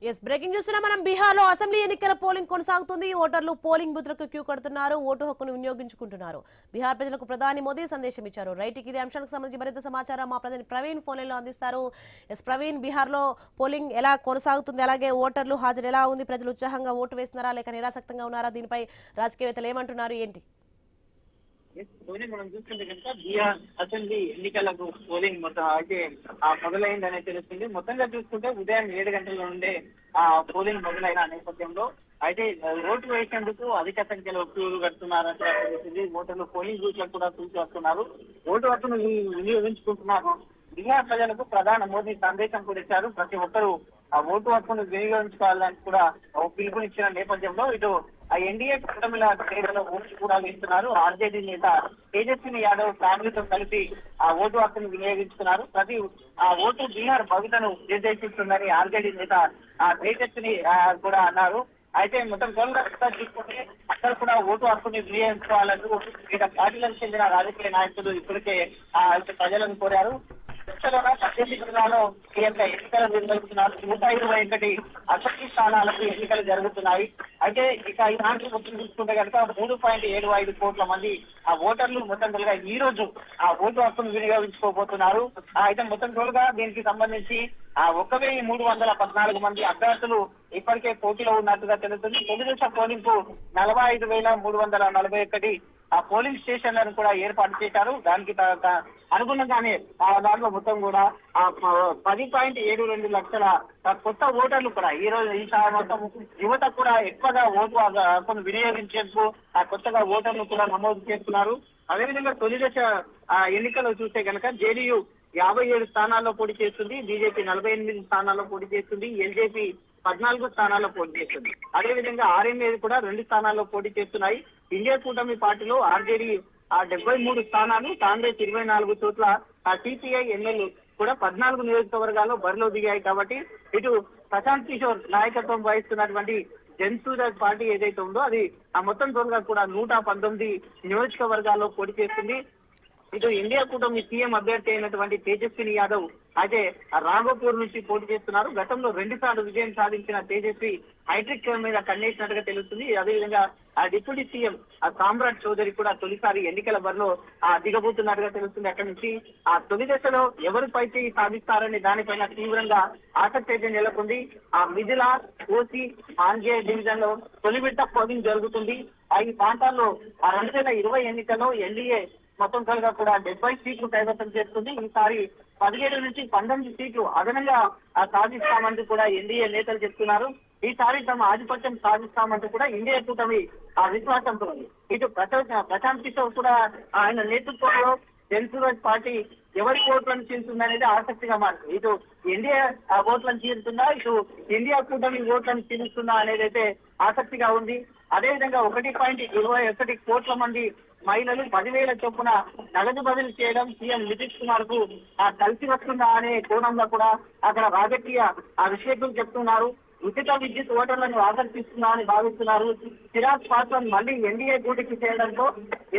Yes breaking news మనం బీహార్ లో assembly ఎన్నికల పోలింగ్ కొనసాగుతుంది. ఓటర్లు పోలింగ్ బూత్లకు క్యూ కడుతున్నారు, ఓటు హక్కును వినియోగించుకుంటున్నారు. బీహార్ ప్రజలకు ప్రధాని మోదీ సందేశం ఇచ్చారు. రైట్ ఇదే అంశానికి సంబంధించి మరింత సమాచారం మా ప్రధాని ప్రవీణ్ ఫోన్ లైన్ లో అందిస్తారు. ఎస్ ప్రవీణ్, బీహార్ లో పోలింగ్ ఎలా కొనసాగుతుంది, అలాగే ఓటర్లు హాజరు ఎలా ఉంది, ప్రజలు ఉత్సాహంగా ఓటు వేస్తున్నారా లేక నిరాసక్తంగా ఉన్నారా, దీనిపై రాజకీయవేత్తలు ఏమంటున్నారు, ఏంటి? మనం చూస్తుంటే కనుక బీహార్ అసెంబ్లీ ఎన్నికలకు పోలింగ్ మొత్తం అయితే మొదలైందనే తెలుస్తుంది. మొత్తంగా చూసుకుంటే ఉదయం 7 గంటల నుండే పోలింగ్ మొదలైన నేపథ్యంలో అయితే ఓటు వేసేందుకు అధిక సంఖ్యలో క్యూలు కడుతున్నారని తెలిసింది. ఓటర్లు పోలింగ్ బూత్లకు కూడా చూసి వస్తున్నారు, ఓటు హక్కును వినియోగించుకుంటున్నారు. బీహార్ ప్రజలకు ప్రధాని మోదీ సందేశం కూడా ఇచ్చారు. ప్రతి ఒక్కరూ ఆ ఓటు హక్కును వినియోగించుకోవాలని కూడా పిలుపునిచ్చిన నేపథ్యంలో ఇటు ఆ ఎన్డీఏ కూటమిల క్రీడలో ఓటు కూడా వేస్తున్నారు. ఆర్జేడీ నేత తేజస్విని యాదవ్ ఫ్యామిలీతో కలిసి ఆ ఓటు హక్కును వినియోగించుకున్నారు. ప్రతి ఆ ఓటు బీహార్ భవితను నిర్దేశిస్తుందని ఆర్జేడీ నేత తేజస్విని కూడా అన్నారు. అయితే మొత్తం కోల్కతా చూసుకుంటే అక్కడ కూడా ఓటు హక్కుని వినియోగించుకోవాలంటూ వివిధ పార్టీలకు చెందిన రాజకీయ నాయకులు ఇప్పటికే ప్రజలను కోరారు. 18 జిల్లాలో ఈ యొక్క ఎన్నికలు నిర్వహిస్తున్నారు. 121 అసెంబ్లీ స్థానాలకు ఎన్నికలు జరుగుతున్నాయి. అయితే ఇక ఈ నాటి మొత్తం చూసుకుంటే కనుక 3.75 కోట్ల మంది ఆ ఓటర్లు మొత్తం తొలగా ఈ రోజు ఆ ఓటు హక్కును వినియోగించుకోబోతున్నారు. అయితే మొత్తం తోలుగా దీనికి సంబంధించి 1314 మంది అభ్యర్థులు ఇప్పటికే పోటీలో ఉన్నట్టుగా తెలుస్తుంది. తొలిదశ పోలింగ్ కు 45,341 ఆ పోలింగ్ స్టేషన్లను కూడా ఏర్పాటు చేశారు. దానికి అనుగుణంగానే దాంట్లో మొత్తం కూడా 10.72 లక్షల కొత్త ఓటర్లు కూడా ఈ రోజు ఈసారి మొత్తం యువత కూడా ఎక్కువగా ఓటు హక్కును వినియోగించేందుకు కొత్తగా ఓటర్లు కూడా నమోదు చేస్తున్నారు. అదేవిధంగా తొలి దశ ఎన్నికల్లో చూస్తే కనుక జేడీయూ 57 స్థానాల్లో పోటీ చేస్తుంది, బీజేపీ 48 స్థానాల్లో పోటీ చేస్తుంది, ఎల్జేపీ 14 స్థానాల్లో పోటీ చేస్తుంది. అదేవిధంగా ఆర్ఎంఏ కూడా 2 స్థానాల్లో పోటీ చేస్తున్నాయి. ఇండియా కూటమి పార్టీలో ఆర్జేడీ 73 స్థానాలు, కాంగ్రెస్ 24 చోట్ల, టీపీఐ ఎమ్మెల్యే కూడా 14 నియోజకవర్గాల్లో బరిలో దిగాయి. కాబట్టి ఇటు ప్రశాంత్ కిషోర్ నాయకత్వం వహిస్తున్నటువంటి జన్సూరజ్ పార్టీ ఏదైతే ఉందో అది మొత్తం తోలుగా కూడా 119 నియోజకవర్గాల్లో పోటీ చేస్తుంది. ఇటు ఇండియా కూటమి సీఎం అభ్యర్థి అయినటువంటి తేజస్విని యాదవ్ అయితే రాఘోపూర్ నుంచి పోటీ చేస్తున్నారు. గతంలో 2 సార్లు విజయం సాధించిన తేజస్వి హైట్రిక్ మీద కన్నేసినట్టుగా తెలుస్తుంది. అదేవిధంగా డిప్యూటీ సీఎం సామ్రాట్ చౌదరి కూడా తొలిసారి ఎన్నికల బరిలో దిగబోతున్నట్టుగా తెలుస్తుంది. అక్కడి నుంచి తొలి దశలో ఎవరిపైకి సాధిస్తారని దానిపైన తీవ్రంగా ఆసక్తి అయితే నెలకొంది. మిథిల, ఓసీ, ఆంజే డివిజన్ లో తొలి విడత పోలింగ్ జరుగుతుంది. ఈ ప్రాంతాల్లో 2020 ఎన్నికల్లో ఎన్డీఏ మొత్తం కలుగా కూడా 70 సీట్లు కైవసం చేస్తుంది. ఈసారి 17 నుంచి 19 సీట్లు అదనంగా సాధిస్తామంటూ కూడా ఎన్డీఏ నేతలు చెప్తున్నారు. ఈసారి తమ ఆధిపత్యం సాధిస్తామంటూ కూడా ఇండియా కూటమి విశ్వాసంతో ఉంది. ఇటు ప్రశాంత్ కిషోర్ కూడా ఆయన నేతృత్వంలో జన్సూరజ్ పార్టీ ఎవరి ఓట్లను చీలుతుందనేది ఆసక్తిగా మారింది. ఇటు ఇండియా ఓట్లను చీలుతుందా, ఇటు ఇండియా కూటమి ఓట్లను చీలుస్తుందా అనేది అయితే ఆసక్తిగా ఉంది. అదేవిధంగా 1.21 కోట్ల మంది మహిళలు 10,000 చొప్పున నగదు బదిలీ చేయడం సీఎం నితీష్ కుమార్ కు కలిసి వస్తుందా అనే కోణంలో కూడా అక్కడ రాజకీయ విశ్లేషకులు చెప్తున్నారు. ఉచిత విద్యుత్ ఓటర్లను ఆకర్షిస్తున్నామని భావిస్తున్నారు. చిరాగ్ పాస్వాన్ మళ్ళీ ఎన్డీఏ పోటీకి చేయడంతో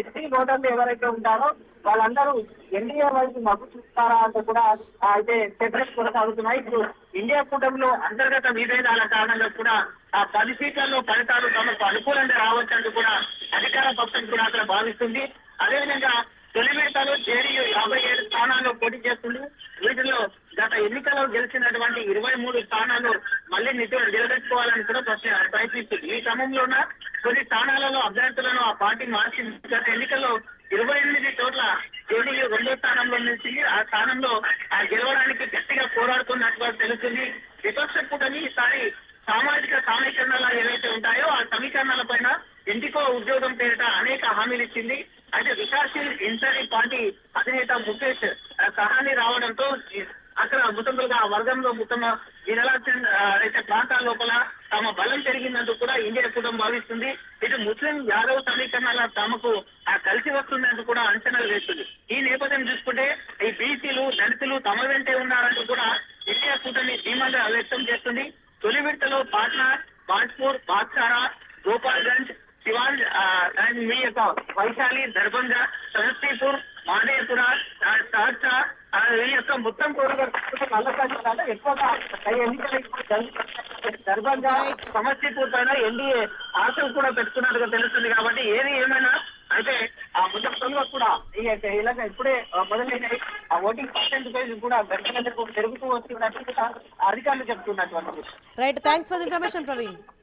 ఎస్టీ ఓటర్లు ఎవరైతే ఉంటారో వాళ్ళందరూ ఎన్డీఏ వైపు మగ్గు చూస్తారా అంటూ కూడా అయితే చర్చలు కొనసాగుతున్నాయి. ఇప్పుడు ఇండియా కూటమిలో అంతర్గత విభేదాల కారణంగా కూడా 10 సీట్లలో ఫలితాలు తమకు అనుకూలంగా రావచ్చంటూ కూడా అధికార పక్షం కూడా అక్కడ భావిస్తుంది. అదేవిధంగా తొలి విడతలో జేడీయూ 57 స్థానాల్లో పోటీ చేస్తుంది. వీటిలో గత ఎన్నికల్లో గెలిచినటువంటి 23 స్థానాలు మళ్ళీ నిలబెట్టుకోవాలని కూడా ప్రయత్నిస్తుంది. ఈ క్రమంలోన కొన్ని స్థానాలలో అభ్యర్థులను ఆ పార్టీ మార్చింది. గత ఎన్నికల్లో 28 చోట్ల జేడీయూ 2వ స్థానంలో నిలిచింది. ఆ స్థానంలో గెలవడానికి గట్టిగా పోరాడుతున్నట్టుగా తెలుస్తుంది. విపక్ష కూటమి ఈసారి సామాజిక సమీకరణాలు ఏవైతే ఉంటాయో ఆ సమీకరణాల పైన ఇంటికో ఉద్యోగం పేరిట అనేక హామీలు ఇచ్చింది. అయితే వికాసశీల్ ఇన్సారీ పార్టీ అధినేత ముఖేష్ సహాని రావడంతో అక్కడ మొత్తంగా ఆ వర్గంలో మొత్తం అయితే ప్రాంతాల లోపల తమ బలం పెరిగిందంటూ కూడా ఇండియా కూటమి భావిస్తుంది. ఇటు ముస్లిం యాదవ్ సమీకరణాల తమకు కలిసి వస్తుందంటూ కూడా అంచనాలు వేస్తుంది. ఈ నేపథ్యం చూసుకుంటే ఈ బీసీలు, దళితులు తమ వెంటే ఉన్నారంటూ కూడా ఇండియా కూటమి ధీమాగా వ్యక్తం చేస్తుంది. తొలి విడతలో పాట్నా, కాన్పూర్, బాద్సారా, గోపాల్గంజ్, శివాన్ అండ్ మీ యొక్క వైశాలి, దర్భంగా, సమస్తీపూర్, మాదేపుర, సహర్సా ఈ యొక్క మొత్తం కూడా ఎక్కువగా ఎన్నికలు దర్భంగా సమస్యపూర్ పైన ఎన్డీఏ ఆశలు కూడా పెట్టుకున్నట్టుగా తెలుస్తుంది. కాబట్టి ఏది ఏమైనా అయితే ఆ మొత్తంలో కూడా ఇలాగ ఇప్పుడే మొదలైనవి ఆ ఓటింగ్ పర్సెంటేజ్ కూడా గంటకు పెరుగుతూ వస్తున్నట్టు అధికారులు చెప్తున్నటువంటి. Right, thanks for information Praveen.